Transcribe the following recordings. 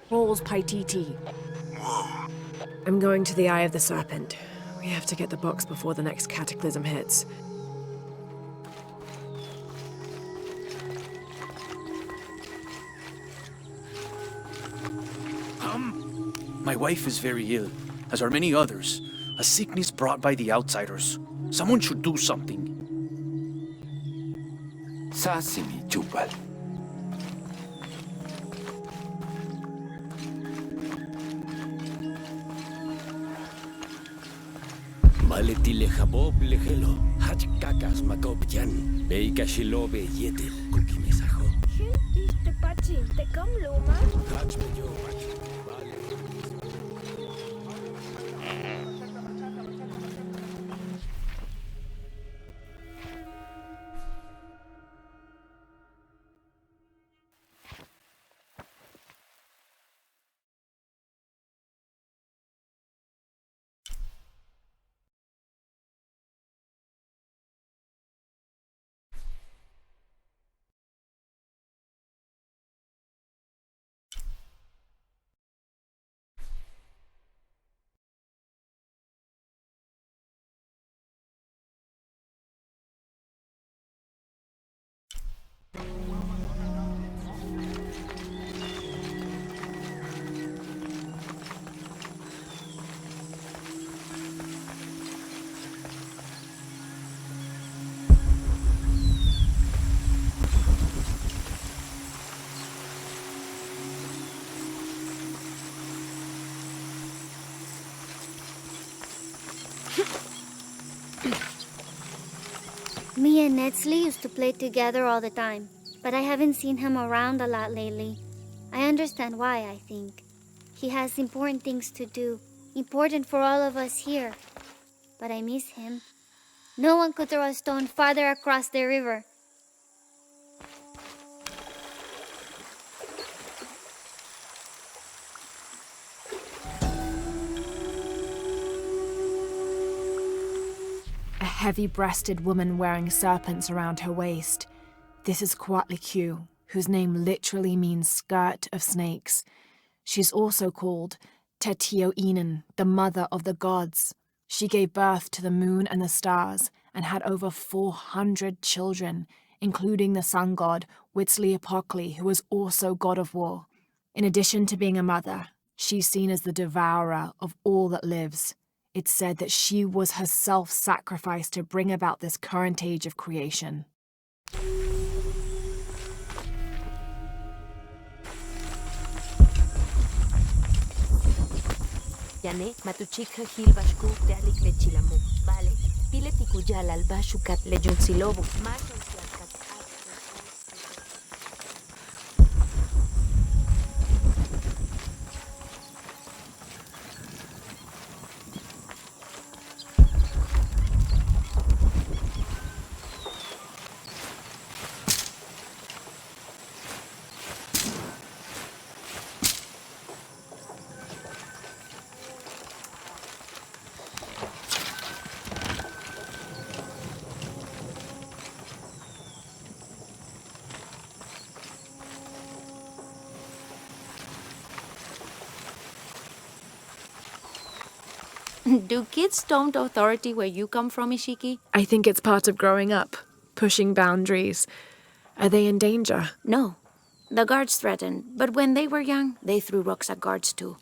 Paul's Paititi. Whoa. I'm going to the Eye of the Serpent. We have to get the box before the next cataclysm hits. My wife is very ill, as are many others. A sickness brought by the outsiders. Someone should do something. Sasimi Chupal. Maletile Habob Lehelo, Hach Kakas Makopjan, Beika Shilobe Yetel, Kukimesajo. Shil is the Pachin, the Kamloma. Hach Meyo, Vale. Me and Netsley used to play together all the time, but I haven't seen him around a lot lately. I understand why, I think. He has important things to do, important for all of us here. But I miss him. No one could throw a stone farther across the river. A heavy-breasted woman wearing serpents around her waist. This is Coatlicue, whose name literally means skirt of snakes. She's also called Tetioinen, the mother of the gods. She gave birth to the moon and the stars and had over 400 children, including the sun god Huitzilopochtli, who was also god of war. In addition to being a mother, she's seen as the devourer of all that lives. It's said that she was herself sacrificed to bring about this current age of creation. Yane, matuchika hilbashku tealik lechilamu. Vale, pile tikuyal al bashukat lejunsilobo. Do kids stomp authority where you come from, Ishiki? I think it's part of growing up, pushing boundaries. Are they in danger? No. The guards threatened, but when they were young, they threw rocks at guards too.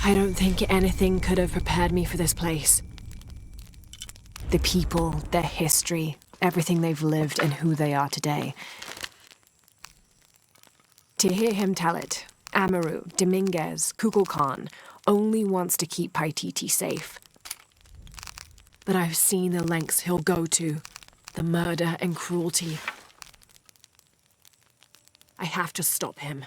I don't think anything could have prepared me for this place. The people, their history, everything they've lived and who they are today. To hear him tell it, Amaru, Dominguez, Kukulkan only wants to keep Paititi safe. But I've seen the lengths he'll go to, the murder and cruelty. I have to stop him.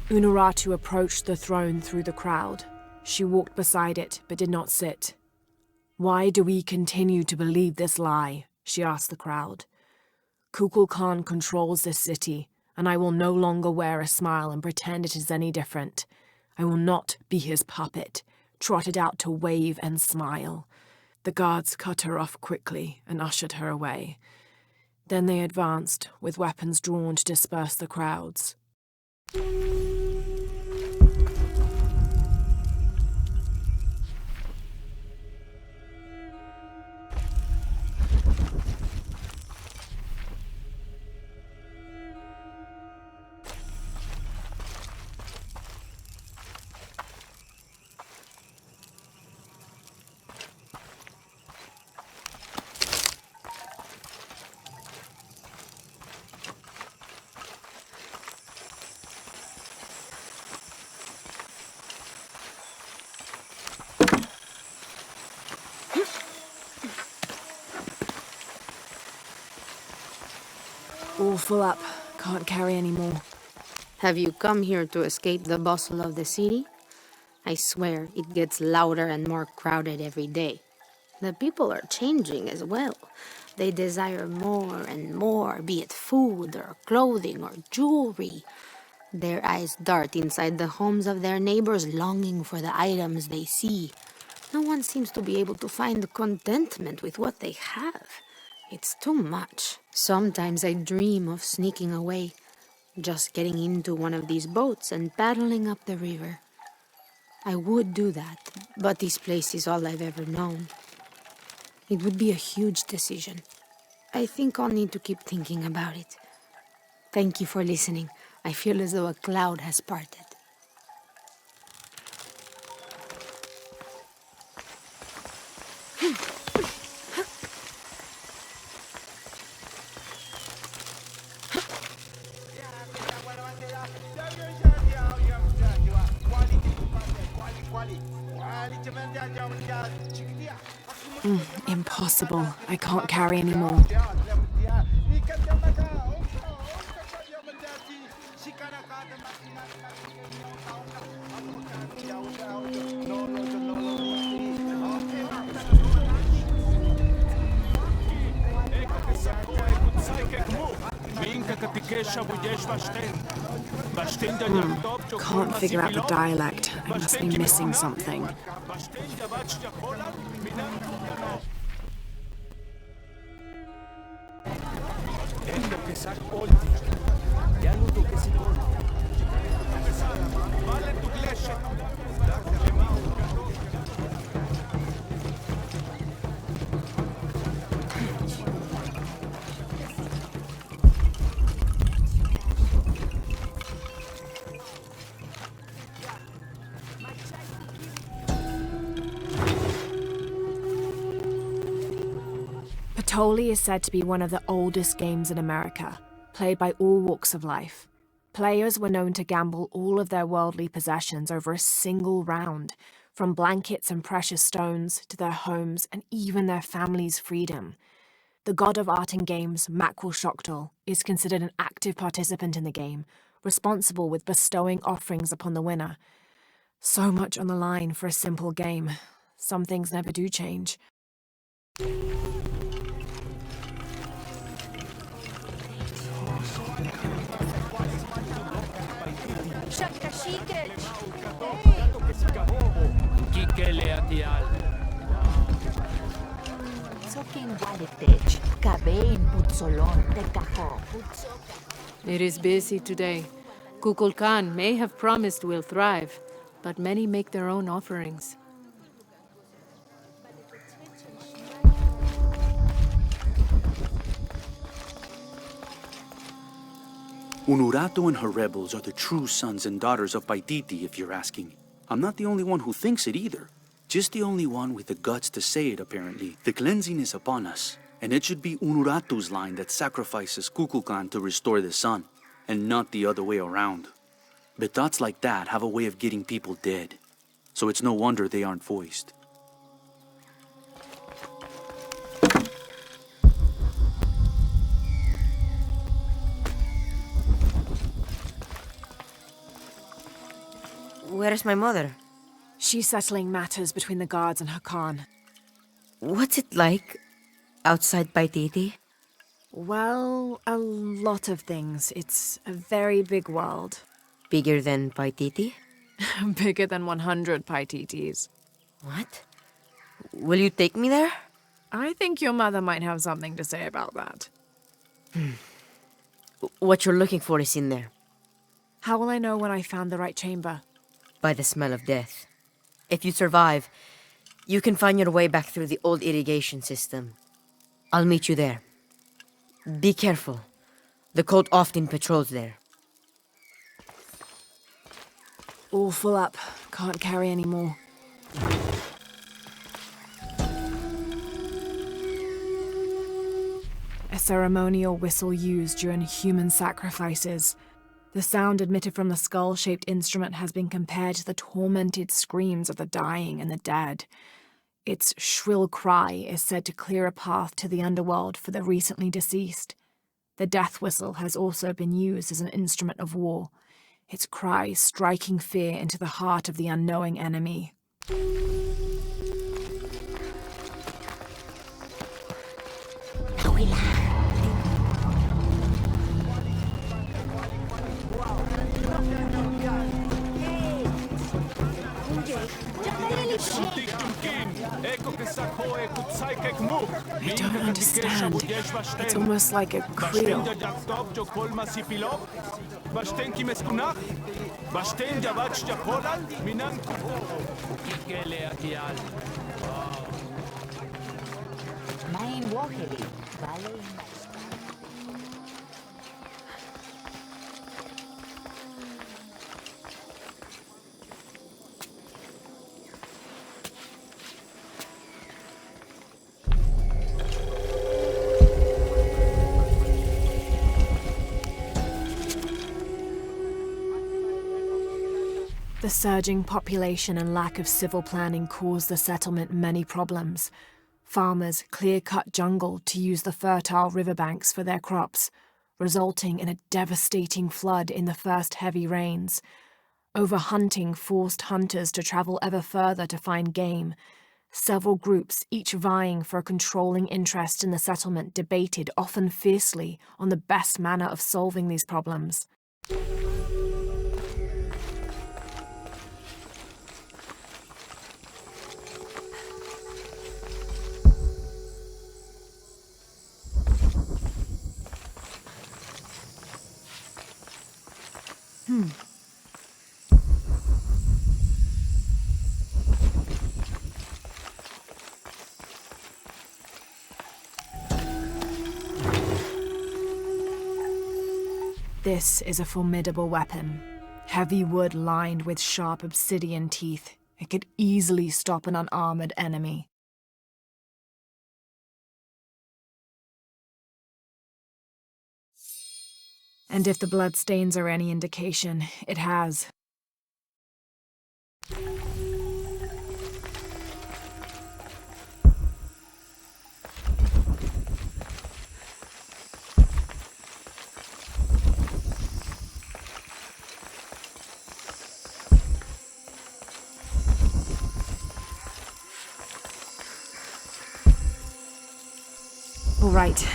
Unuratu approached the throne through the crowd. She walked beside it, but did not sit. "Why do we continue to believe this lie?" she asked the crowd. "Kukulkan controls this city, and I will no longer wear a smile and pretend it is any different. I will not be his puppet, trotted out to wave and smile." The guards cut her off quickly and ushered her away. Then they advanced, with weapons drawn to disperse the crowds. All full up. Can't carry any more. Have you come here to escape the bustle of the city? I swear, it gets louder and more crowded every day. The people are changing as well. They desire more and more, be it food or clothing or jewelry. Their eyes dart inside the homes of their neighbors, longing for the items they see. No one seems to be able to find contentment with what they have. It's too much. Sometimes I dream of sneaking away, just getting into one of these boats and paddling up the river. I would do that, but this place is all I've ever known. It would be a huge decision. I think I'll need to keep thinking about it. Thank you for listening. I feel as though a cloud has parted. Impossible. I can't carry any more. Can't figure out the dialect. I must be missing something. Patoli is said to be one of the oldest games in America, played by all walks of life. Players were known to gamble all of their worldly possessions over a single round, from blankets and precious stones to their homes and even their families' freedom. The god of art and games, Makwul Shoktol, is considered an active participant in the game, responsible with bestowing offerings upon the winner. So much on the line for a simple game. Some things never do change. It is busy today. Kukulkan may have promised we'll thrive, but many make their own offerings. Unuratu and her rebels are the true sons and daughters of Paititi, if you're asking. I'm not the only one who thinks it either. Just the only one with the guts to say it, apparently. The cleansing is upon us, and it should be Unuratu's line that sacrifices Kukulkan to restore the sun, and not the other way around. But thoughts like that have a way of getting people dead, so it's no wonder they aren't voiced. Where is my mother? She's settling matters between the guards and her Khan. What's it like outside Paititi? Well, a lot of things. It's a very big world. Bigger than Paititi? Bigger than 100 Paititis. What? Will you take me there? I think your mother might have something to say about that. What you're looking for is in there. How will I know when I found the right chamber? By the smell of death. If you survive, you can find your way back through the old irrigation system. I'll meet you there. Be careful. The cult often patrols there. All full up. Can't carry any more. A ceremonial whistle used during human sacrifices. The sound emitted from the skull-shaped instrument has been compared to the tormented screams of the dying and the dead. Its shrill cry is said to clear a path to the underworld for the recently deceased. The death whistle has also been used as an instrument of war, its cry striking fear into the heart of the unknowing enemy. I don't understand. It's almost like a creel. The surging population and lack of civil planning caused the settlement many problems. Farmers clear-cut jungle to use the fertile riverbanks for their crops, resulting in a devastating flood in the first heavy rains. Overhunting forced hunters to travel ever further to find game. Several groups, each vying for a controlling interest in the settlement, debated, often fiercely, on the best manner of solving these problems. This is a formidable weapon. Heavy wood lined with sharp obsidian teeth. It could easily stop an unarmored enemy. And if the bloodstains are any indication, it has. All right.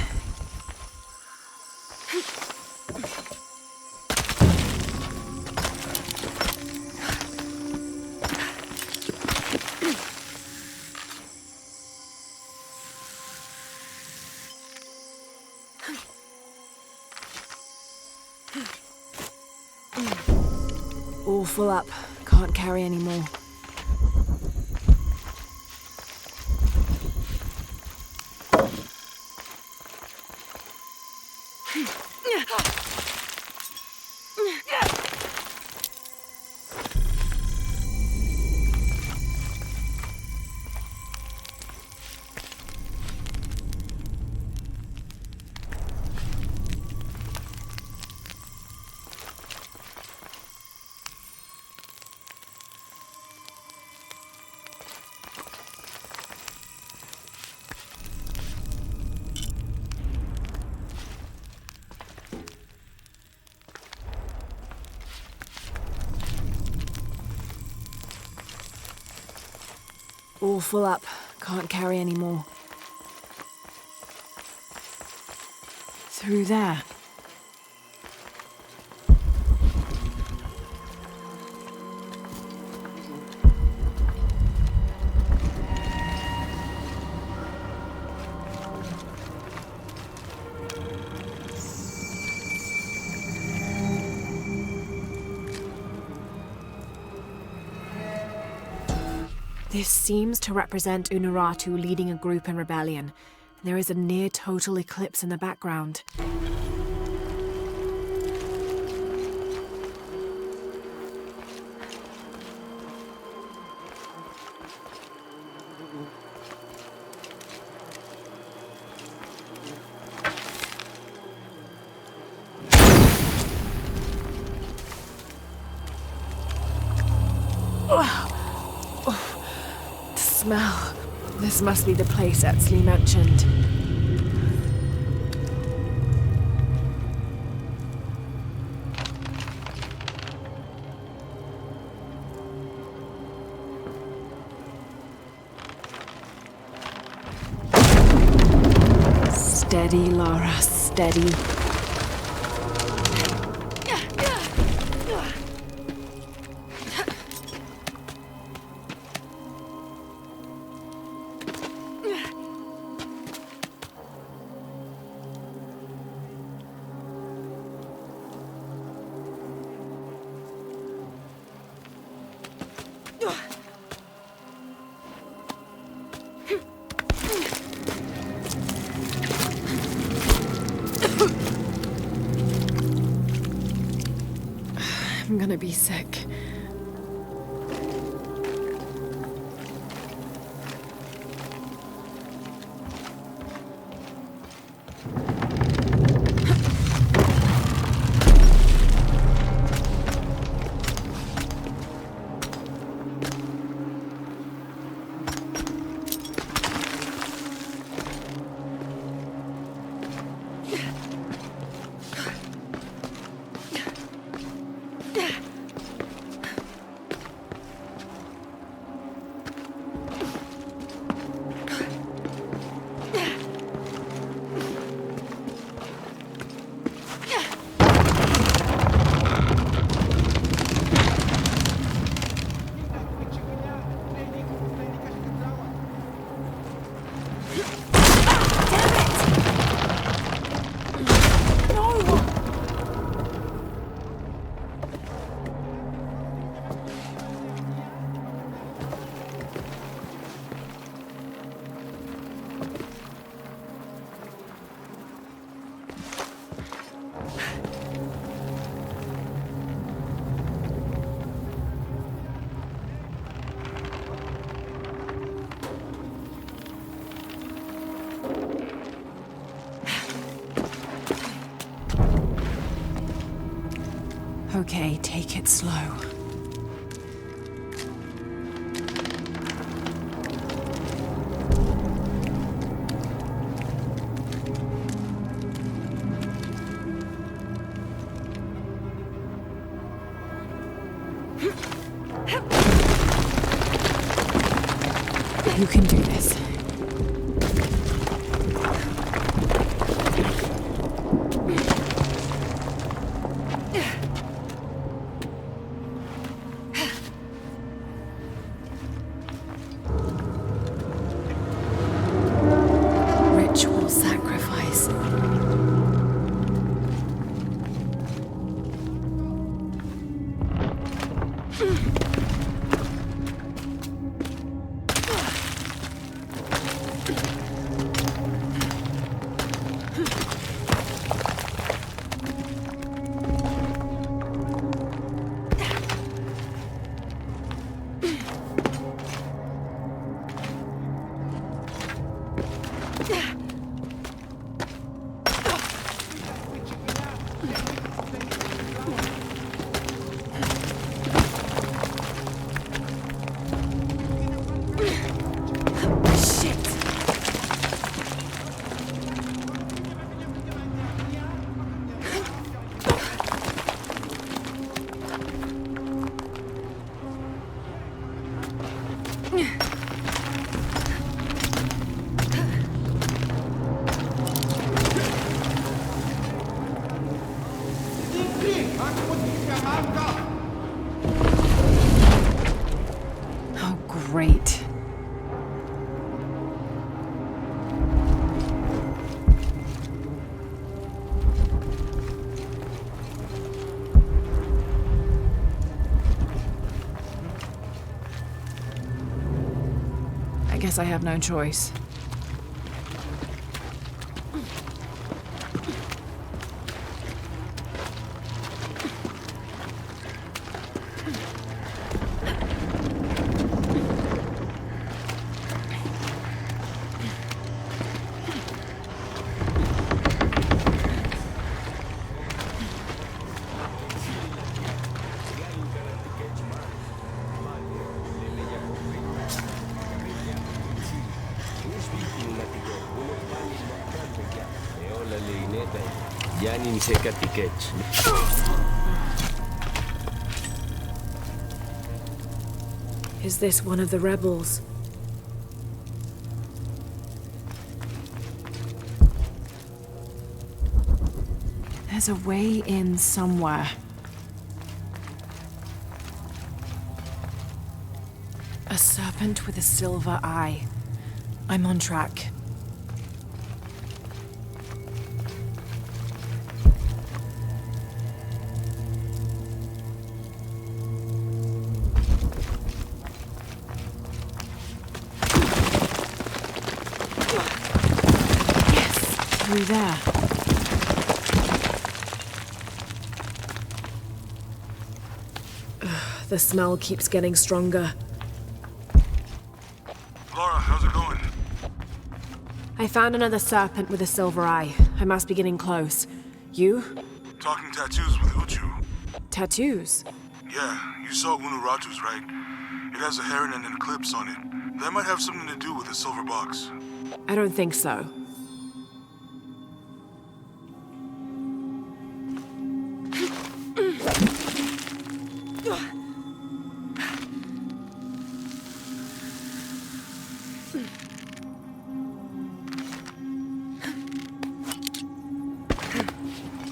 All full up. Can't carry any more. All full up. Can't carry any more. Through there. This seems to represent Unuratu leading a group in rebellion. There is a near-total eclipse in the background. Smell. This must be the place Etzli mentioned. Steady, Lara, steady. I'm gonna be sick. Okay, take it slow. You can do this. Ritual sacrifice. Great. I guess I have no choice. Yanin seka tikech. Is this one of the rebels? There's a way in somewhere. A serpent with a silver eye. I'm on track. Through there. The smell keeps getting stronger. Laura, how's it going? I found another serpent with a silver eye. I must be getting close. You? Talking tattoos with Uchu. Tattoos? Yeah, you saw Unuratu's, right? It has a heron and an eclipse on it. That might have something to do with the silver box. I don't think so.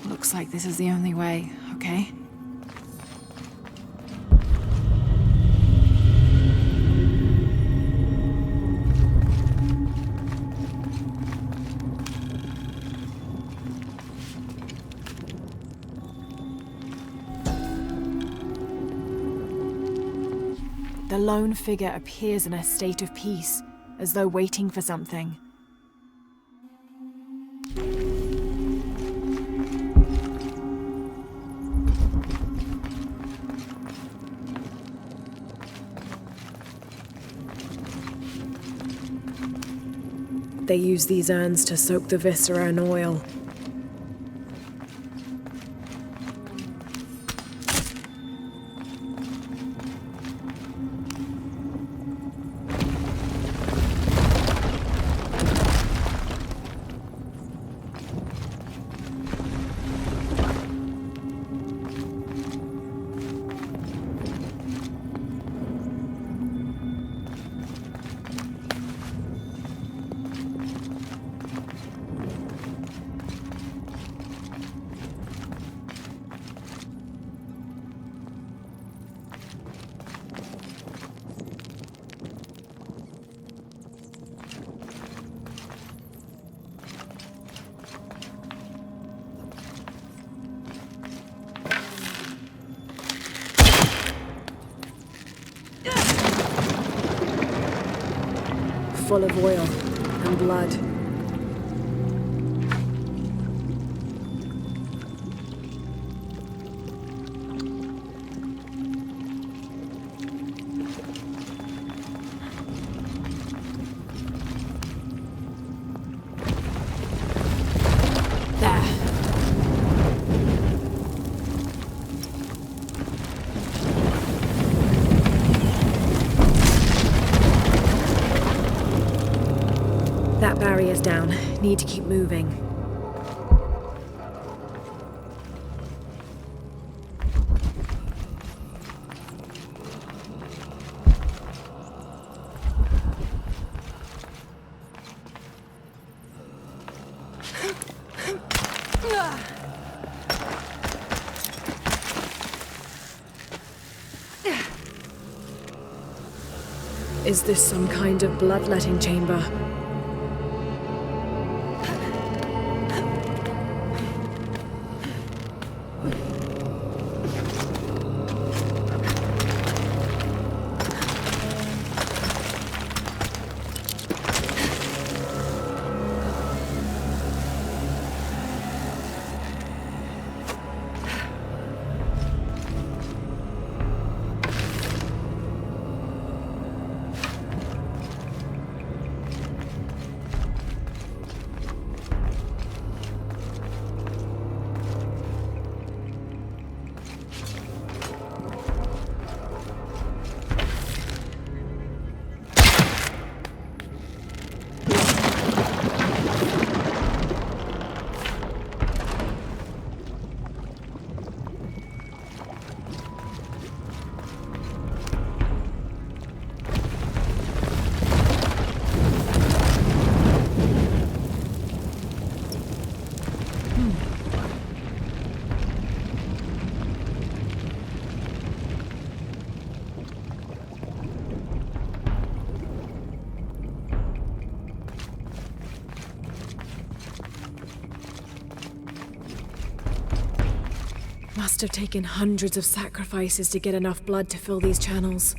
Looks like this is the only way, okay? The lone figure appears in a state of peace, as though waiting for something. They use these urns to soak the viscera in oil. Full of oil and blood. That barrier's down. Need to keep moving. Is this some kind of bloodletting chamber? Must have taken hundreds of sacrifices to get enough blood to fill these channels.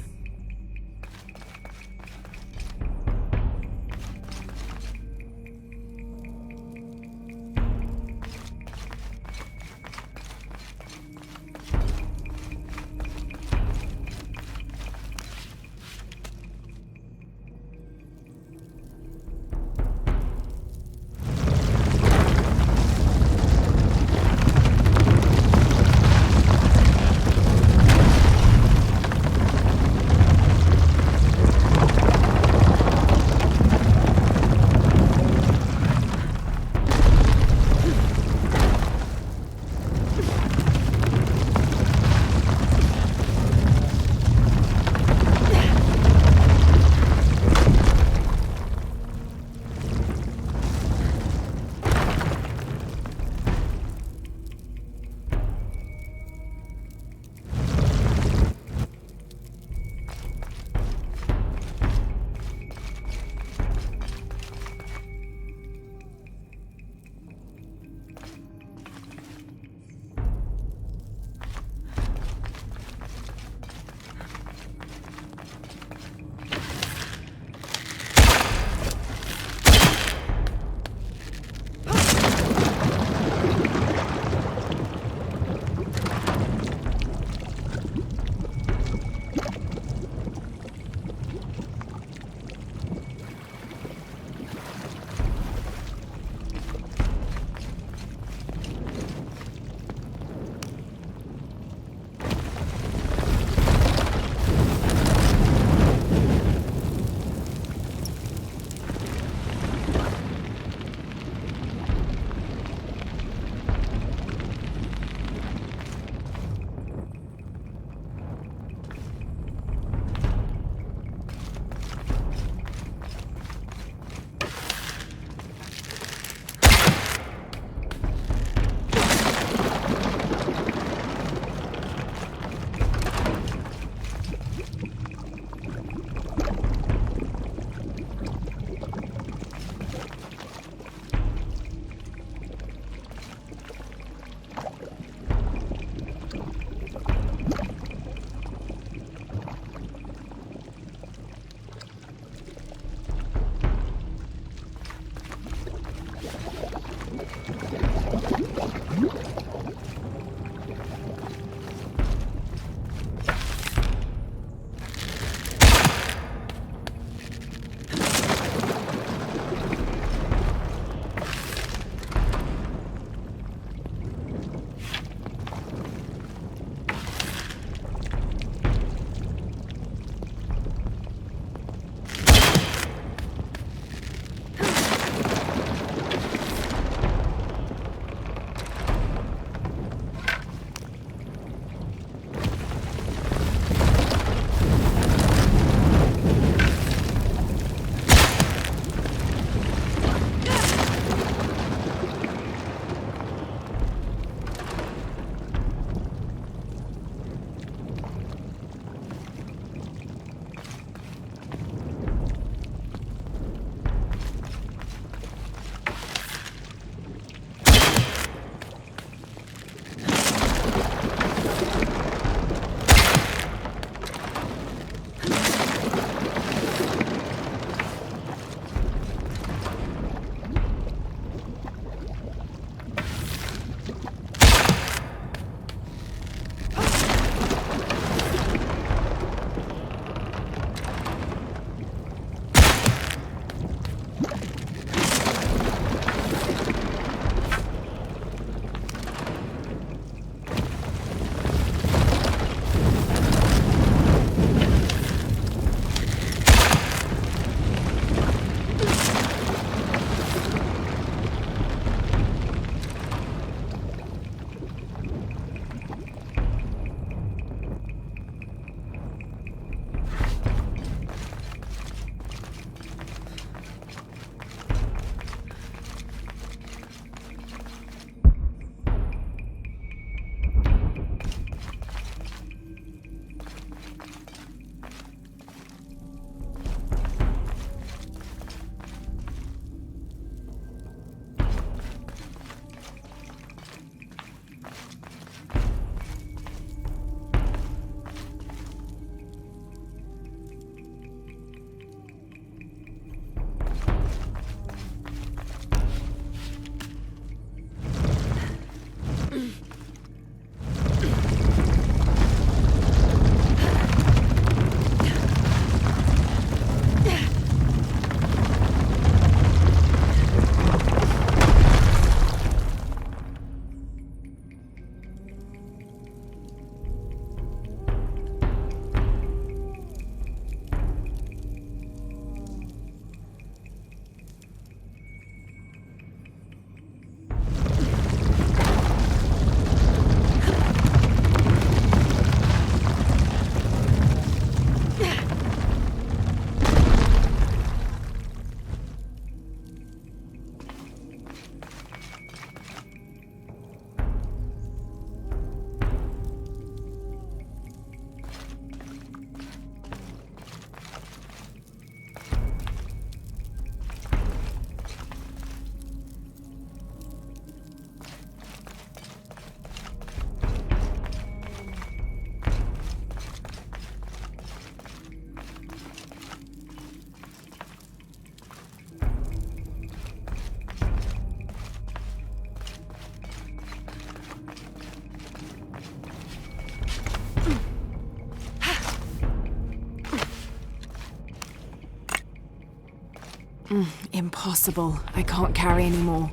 Impossible. I can't carry anymore.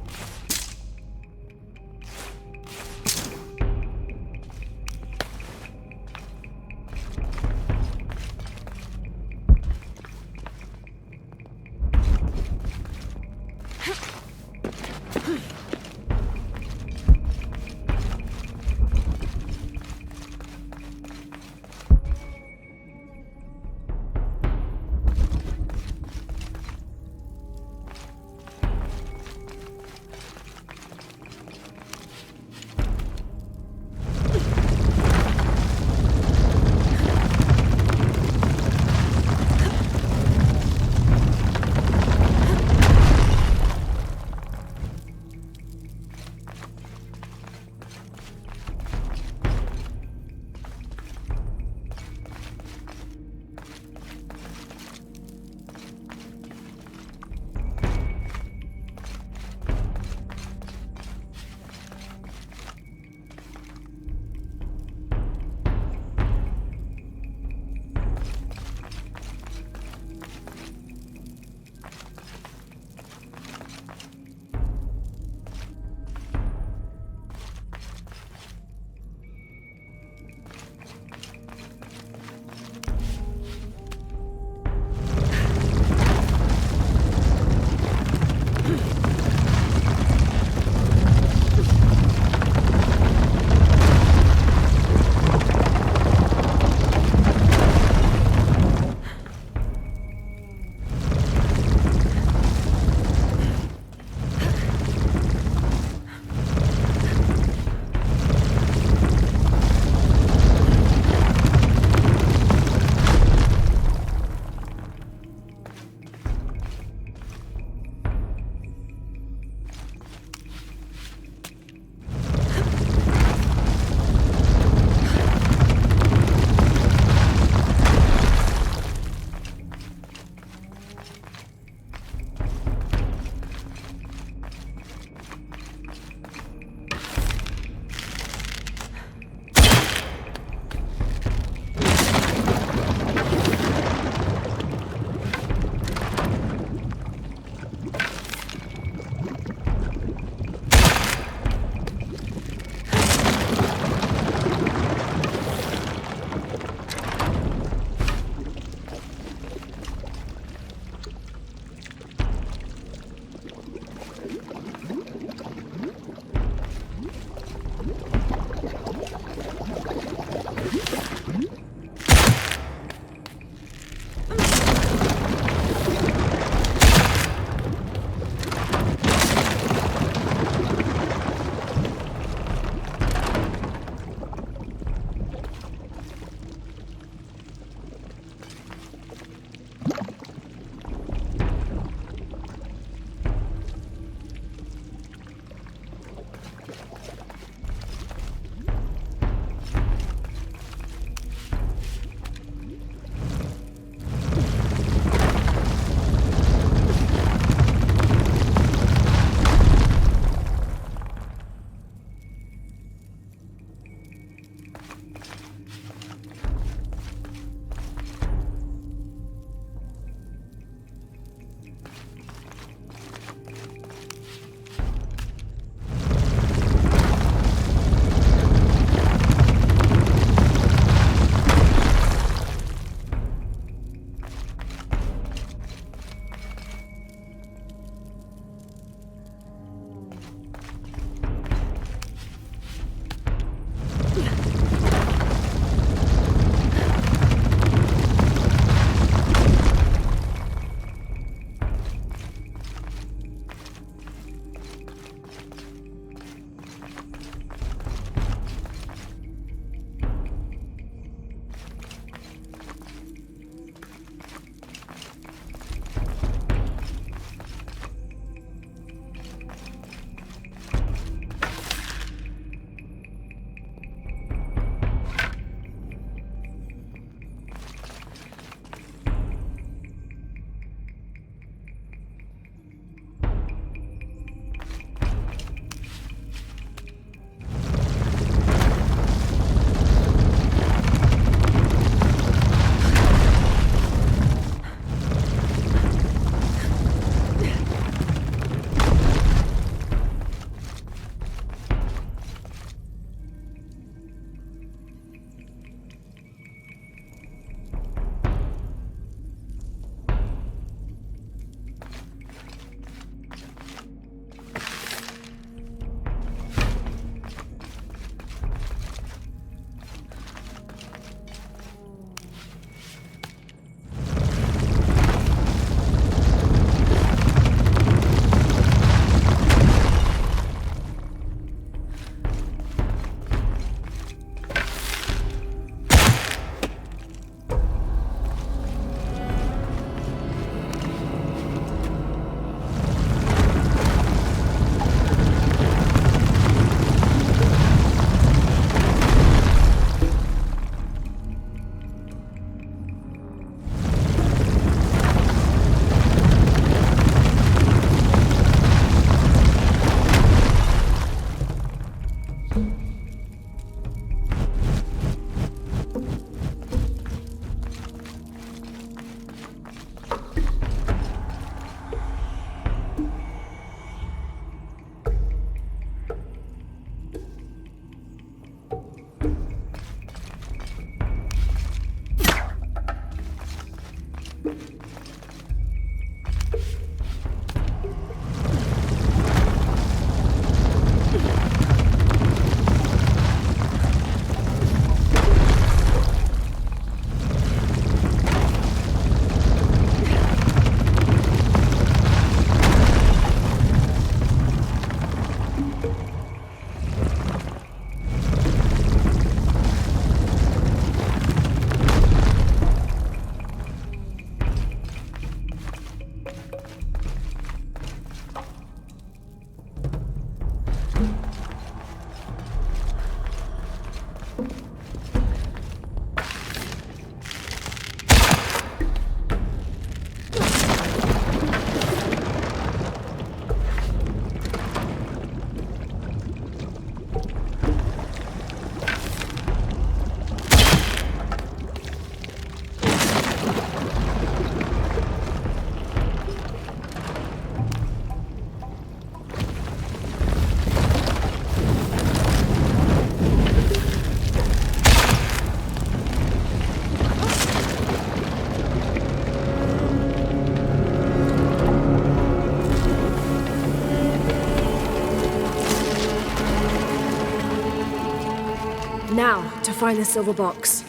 Now, to find the silver box.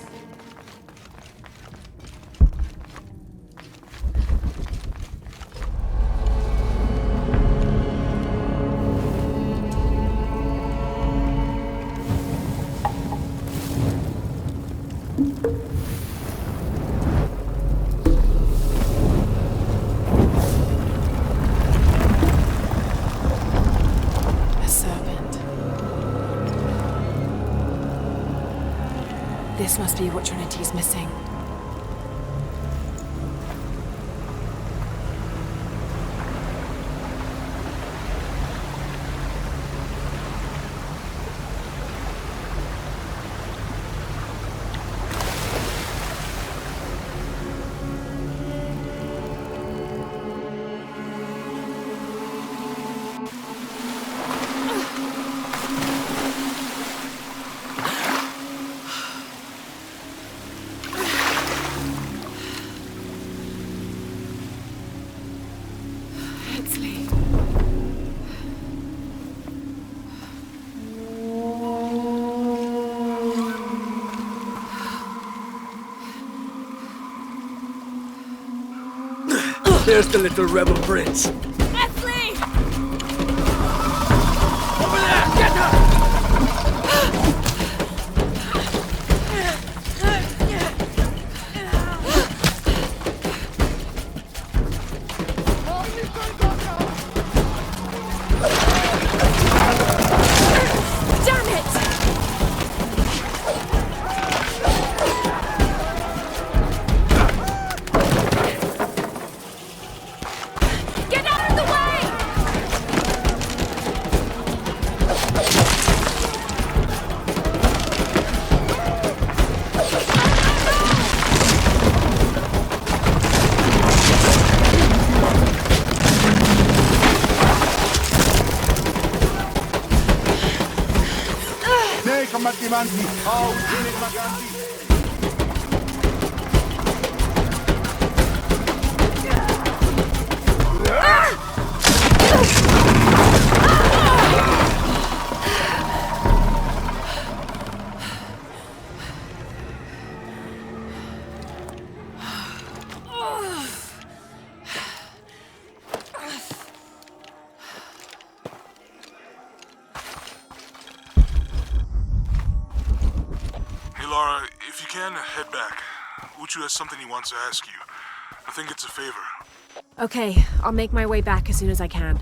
A serpent. This must be what Trinity's missing. There's the little rebel prince. Laura, if you can, head back. Uchu has something he wants to ask you. I think it's a favor. Okay, I'll make my way back as soon as I can.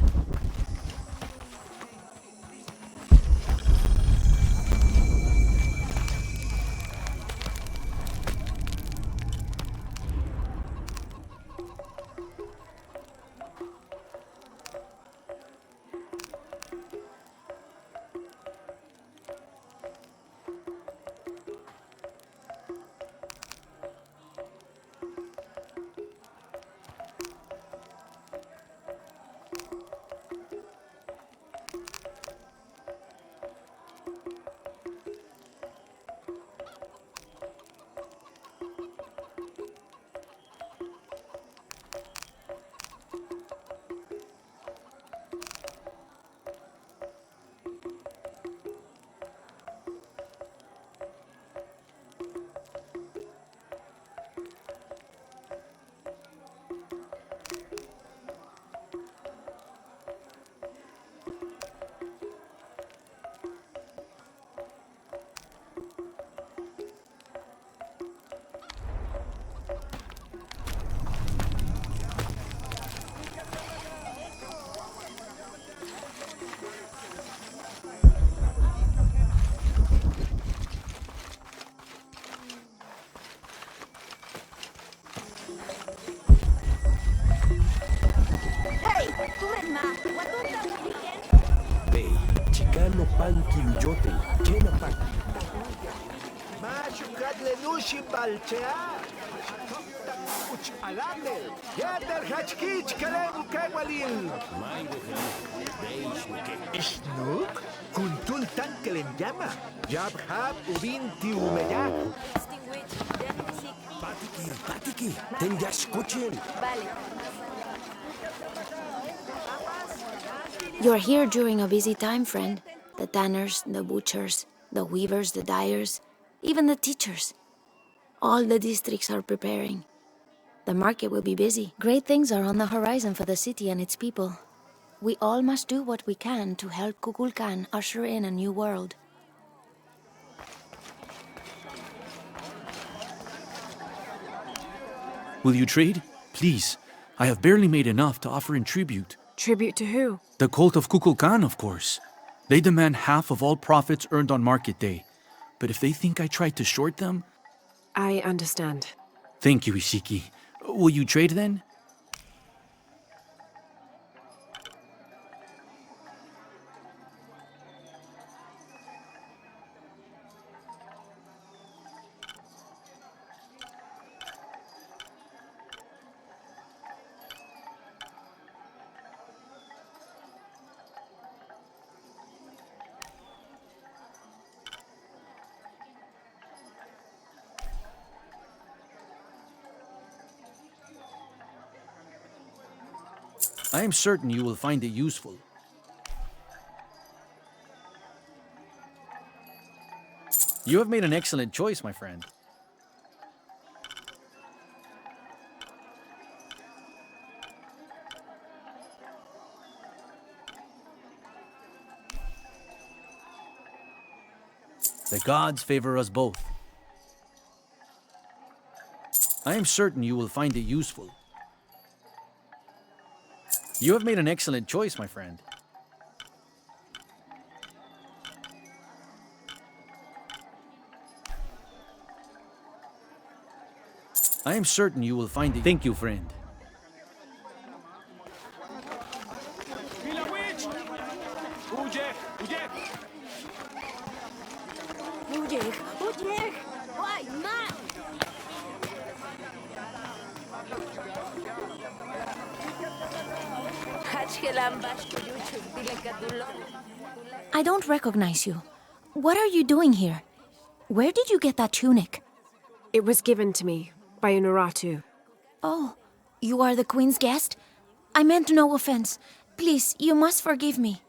no pan kiluyote. Llena pan. Mashukat lenushi balchea. Uch alamel. Yater hachkich kalemu kewalil. Snook? Kuntul tan llama. Yab hab ubin tiumeya. Patiki, ten ya escuchen. You're here during a busy time, friend. The tanners, the butchers, the weavers, the dyers, even the teachers. All the districts are preparing. The market will be busy. Great things are on the horizon for the city and its people. We all must do what we can to help Kukulkan usher in a new world. Will you trade? Please. I have barely made enough to offer in tribute. Tribute to who? The cult of Kukulkan, of course. They demand half of all profits earned on market day. But if they think I tried to short them... I understand. Thank you, Ishiki. Will you trade then? I am certain you will find it useful. You have made an excellent choice, my friend. The gods favor us both. I am certain you will find it useful. You have made an excellent choice, my friend. I am certain you will find it. Thank you, friend. I don't recognize you. What are you doing here? Where did you get that tunic? It was given to me by Unuratu. Oh, you are the queen's guest? I meant no offense. Please, you must forgive me.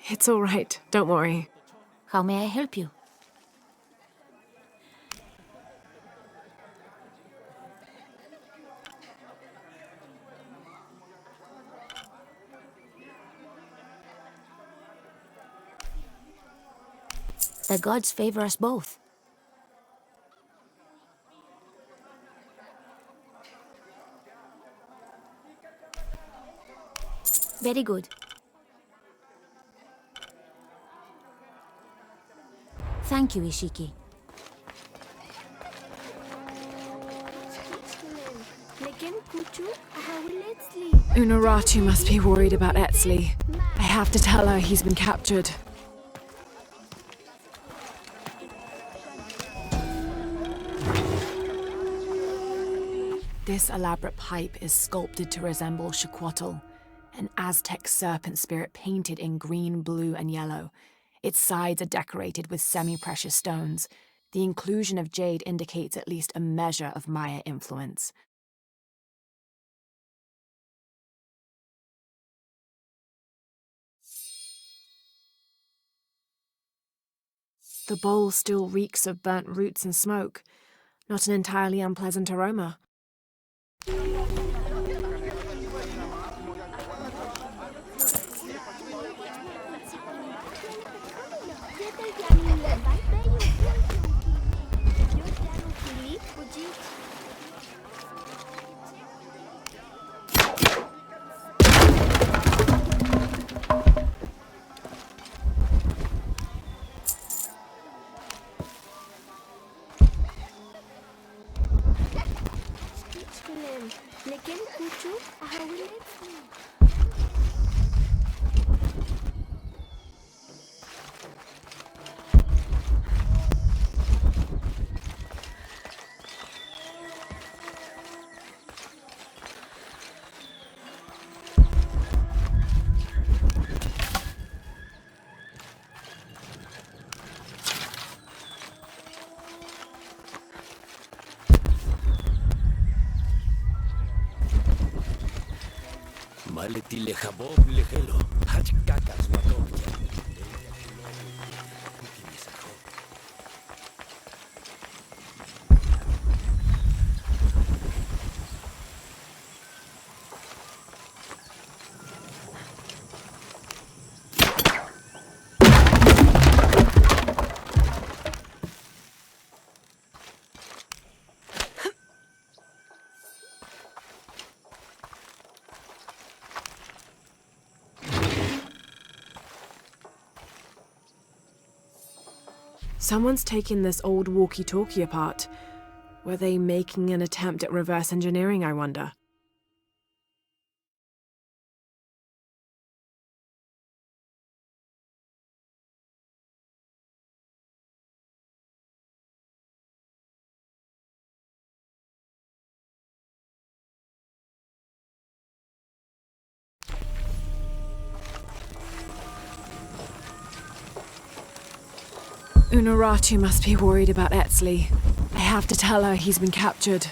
It's all right. Don't worry. How may I help you? The gods favor us both. Very good. Thank you, Ishiki. Unuratu must be worried about Etzli. I have to tell her he's been captured. This elaborate pipe is sculpted to resemble Xicuatl, an Aztec serpent spirit painted in green, blue, and yellow. Its sides are decorated with semi-precious stones. The inclusion of jade indicates at least a measure of Maya influence. The bowl still reeks of burnt roots and smoke. Not an entirely unpleasant aroma. Maleti lechabob lechelo. Hach kakas matokya. Someone's taking this old walkie-talkie apart. Were they making an attempt at reverse engineering, I wonder? Unuratu must be worried about Etzli. I have to tell her he's been captured.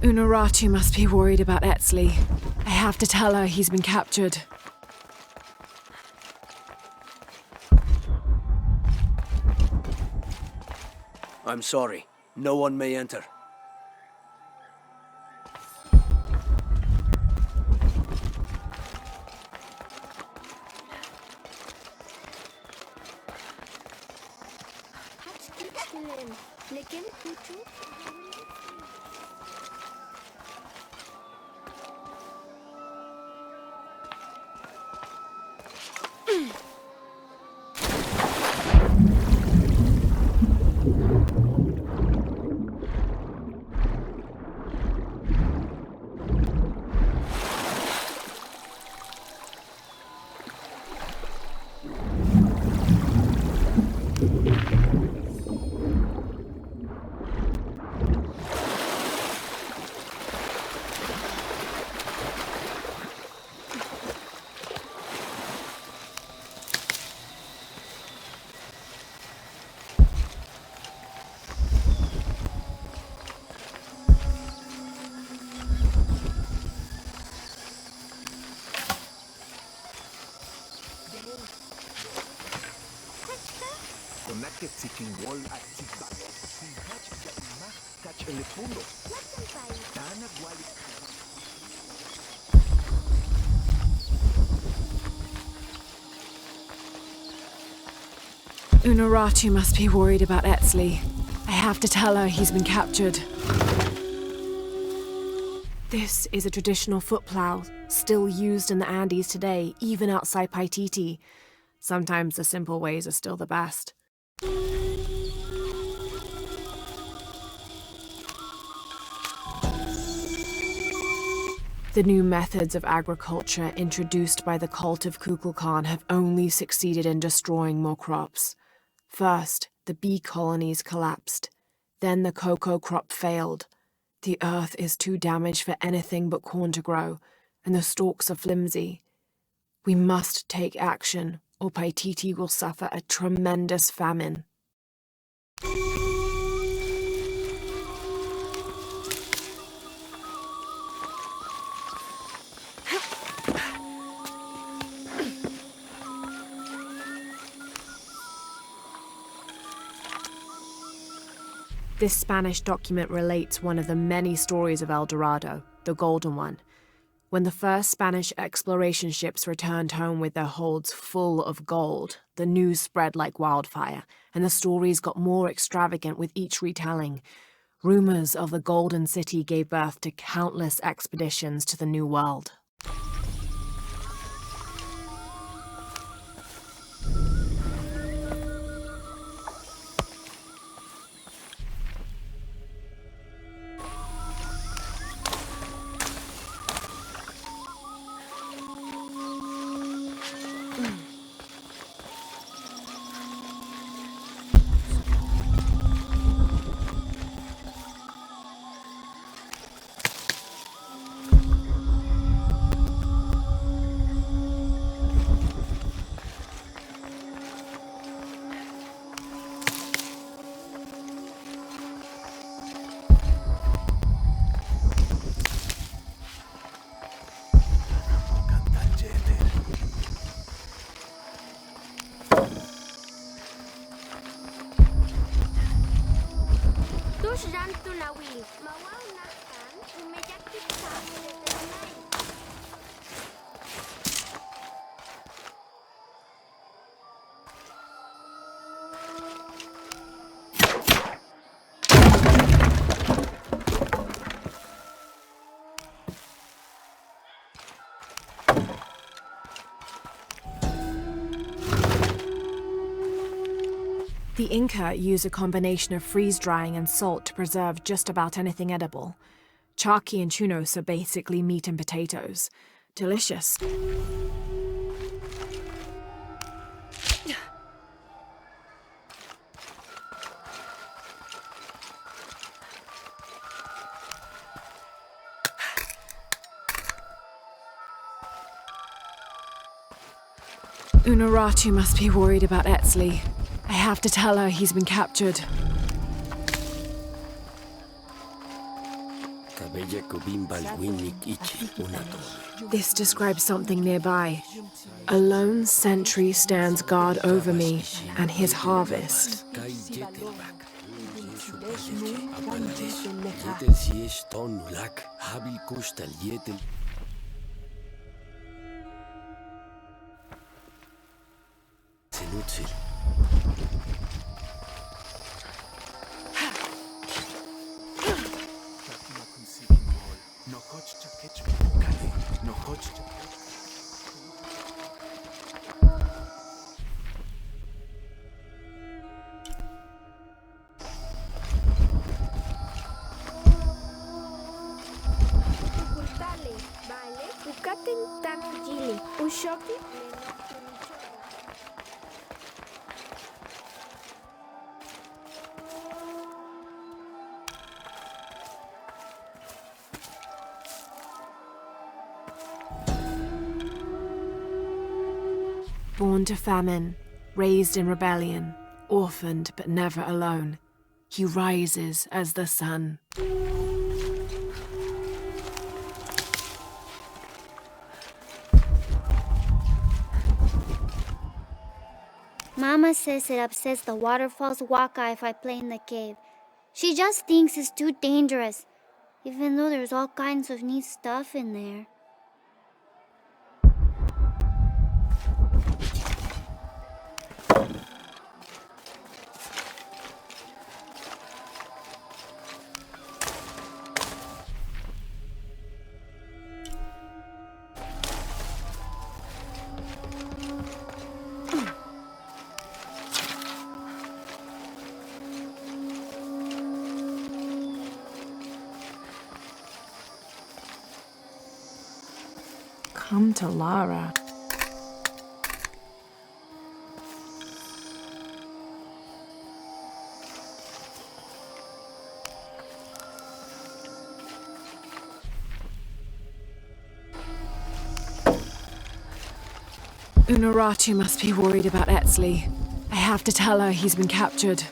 Unuratu must be worried about Etzli. I have to tell her he's been captured. I'm sorry. No one may enter. Unuratu must be worried about Etzli. I have to tell her he's been captured. This is a traditional foot plow, still used in the Andes today, even outside Paititi. Sometimes the simple ways are still the best. The new methods of agriculture introduced by the cult of Kukulkan have only succeeded in destroying more crops. First, the bee colonies collapsed. Then the cocoa crop failed. The earth is too damaged for anything but corn to grow, and the stalks are flimsy. We must take action, or Paititi will suffer a tremendous famine. This Spanish document relates one of the many stories of El Dorado, the Golden One. When the first Spanish exploration ships returned home with their holds full of gold, the news spread like wildfire, and the stories got more extravagant with each retelling. Rumors of the Golden City gave birth to countless expeditions to the New World. The Inca used a combination of freeze-drying and salt to preserve just about anything edible. Charqui and chunos are basically meat and potatoes. Delicious. Unuratu must be worried about Etzli. I have to tell her he's been captured. This describes something nearby. A lone sentry stands guard over me and his harvest. Born to famine, raised in rebellion, orphaned but never alone, he rises as the sun. Mama says it upsets the waterfall's waka if I play in the cave. She just thinks it's too dangerous, even though there's all kinds of neat stuff in there. Come to Lara. Unuratu must be worried about Etzli. I have to tell her he's been captured.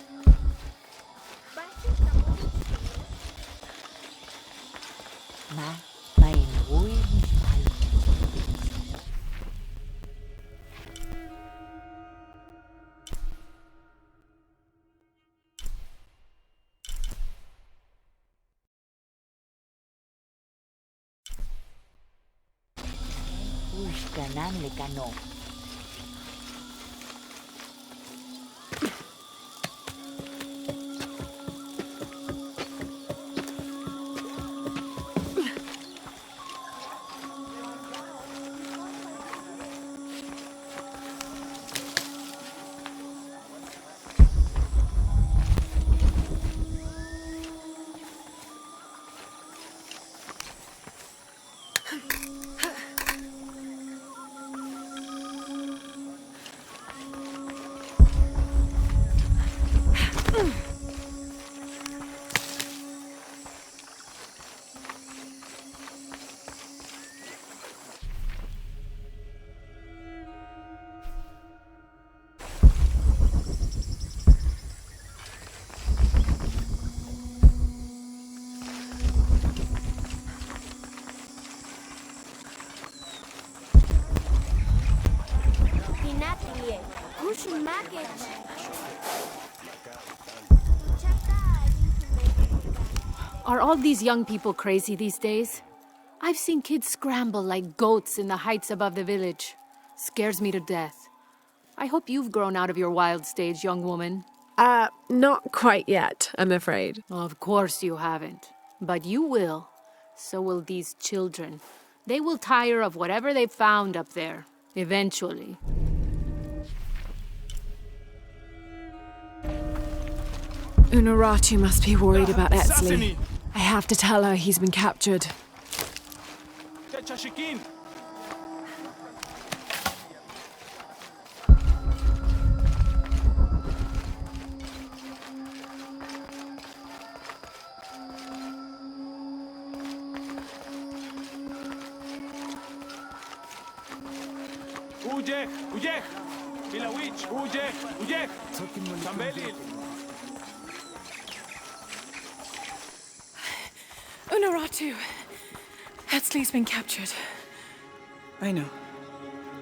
Are all these young people crazy these days? I've seen kids scramble like goats in the heights above the village. Scares me to death. I hope you've grown out of your wild stage, young woman. Not quite yet, I'm afraid. Of course you haven't. But you will. So will these children. They will tire of whatever they've found up there. Eventually. Unuratu must be worried about Etzli. I have to tell her he's been captured. Unuratu! Etzli's been captured. I know.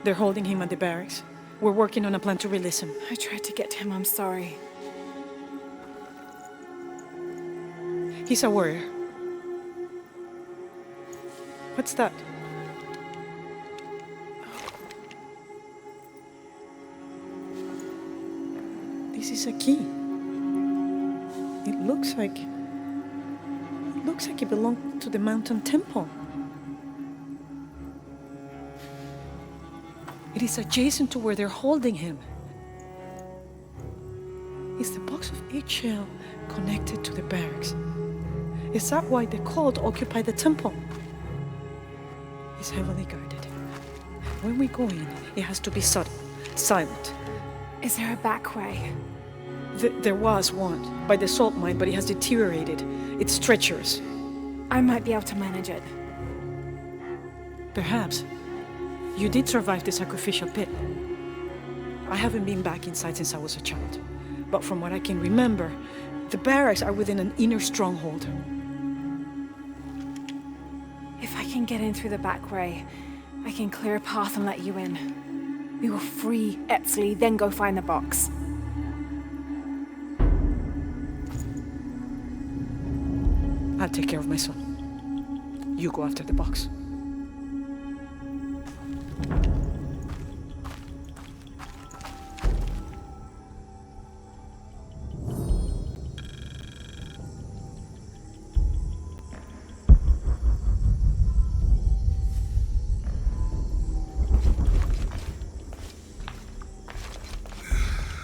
They're holding him at the barracks. We're working on a plan to release him. I tried to get to him, I'm sorry. He's a warrior. What's that? This is a key. It looks like it belonged to the mountain temple. It is adjacent to where they're holding him. Is the box of eggshell connected to the barracks? Is that why the cult occupied the temple? It's heavily guarded. When we go in, it has to be subtle, silent. Is there a back way? There was one, by the salt mine, but it has deteriorated. It's treacherous. I might be able to manage it. Perhaps. You did survive the sacrificial pit. I haven't been back inside since I was a child. But from what I can remember, the barracks are within an inner stronghold. If I can get in through the back way, I can clear a path and let you in. We will free Etzli, then go find the box. I'll take care of my son. You go after the box.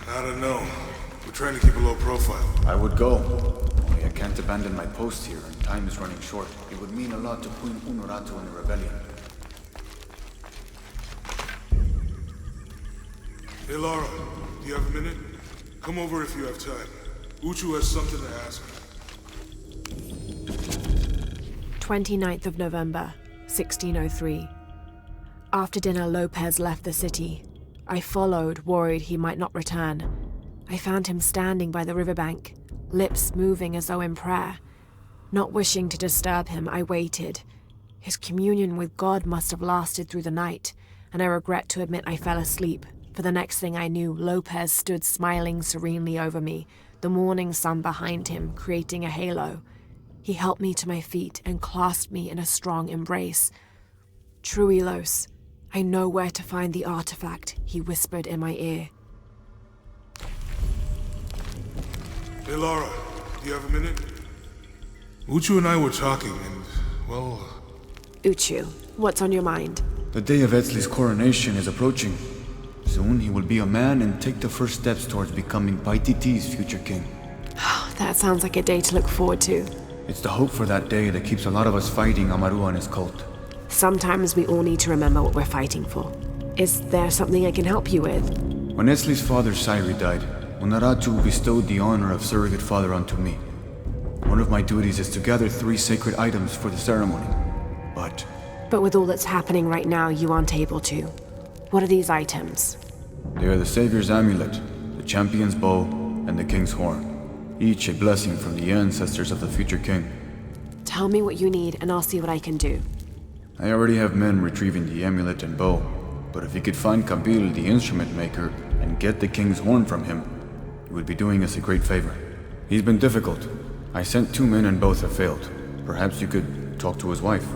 I don't know. We're trying to keep a low profile. I would go. Only I can't abandon my post here, and time is running short. It would mean a lot to Queen Unuratu and the rebellion. Hey, Laura, do you have a minute? Come over if you have time. Uchu has something to ask. 29th of November, 1603. After dinner, Lopez left the city. I followed, worried he might not return. I found him standing by the riverbank, lips moving as though in prayer. Not wishing to disturb him, I waited. His communion with God must have lasted through the night, and I regret to admit I fell asleep, for the next thing I knew, Lopez stood smiling serenely over me, the morning sun behind him, creating a halo. He helped me to my feet and clasped me in a strong embrace. Truilos, I know where to find the artifact, he whispered in my ear. Hey, Laura, do you have a minute? Uchu and I were talking, and, well... Uchu, what's on your mind? The day of Etzli's coronation is approaching. Soon he will be a man and take the first steps towards becoming Paititi's future king. That sounds like a day to look forward to. It's the hope for that day that keeps a lot of us fighting Amaru and his cult. Sometimes we all need to remember what we're fighting for. Is there something I can help you with? When Etzli's father Sairi died, Unaratu bestowed the honor of surrogate father onto me. One of my duties is to gather 3 sacred items for the ceremony. But with all that's happening right now, you aren't able to. What are these items? They are the Savior's amulet, the champion's bow, and the king's horn. Each a blessing from the ancestors of the future king. Tell me what you need, and I'll see what I can do. I already have men retrieving the amulet and bow, but if you could find Kabil, the instrument maker, and get the king's horn from him, you would be doing us a great favor. He's been difficult. I sent 2 men and both have failed. Perhaps you could talk to his wife.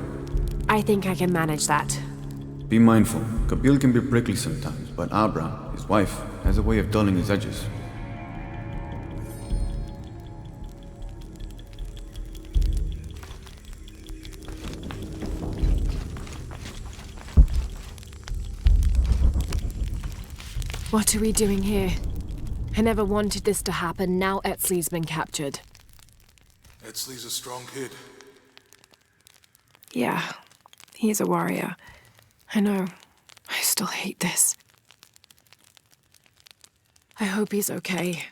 I think I can manage that. Be mindful. Kabil can be prickly sometimes, but Abra, his wife, has a way of dulling his edges. What are we doing here? I never wanted this to happen. Now Etzli's been captured. Etzli's a strong kid. Yeah, he's a warrior. I know. I still hate this. I hope he's okay.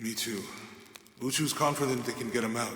Me too. Uchu's confident they can get him out.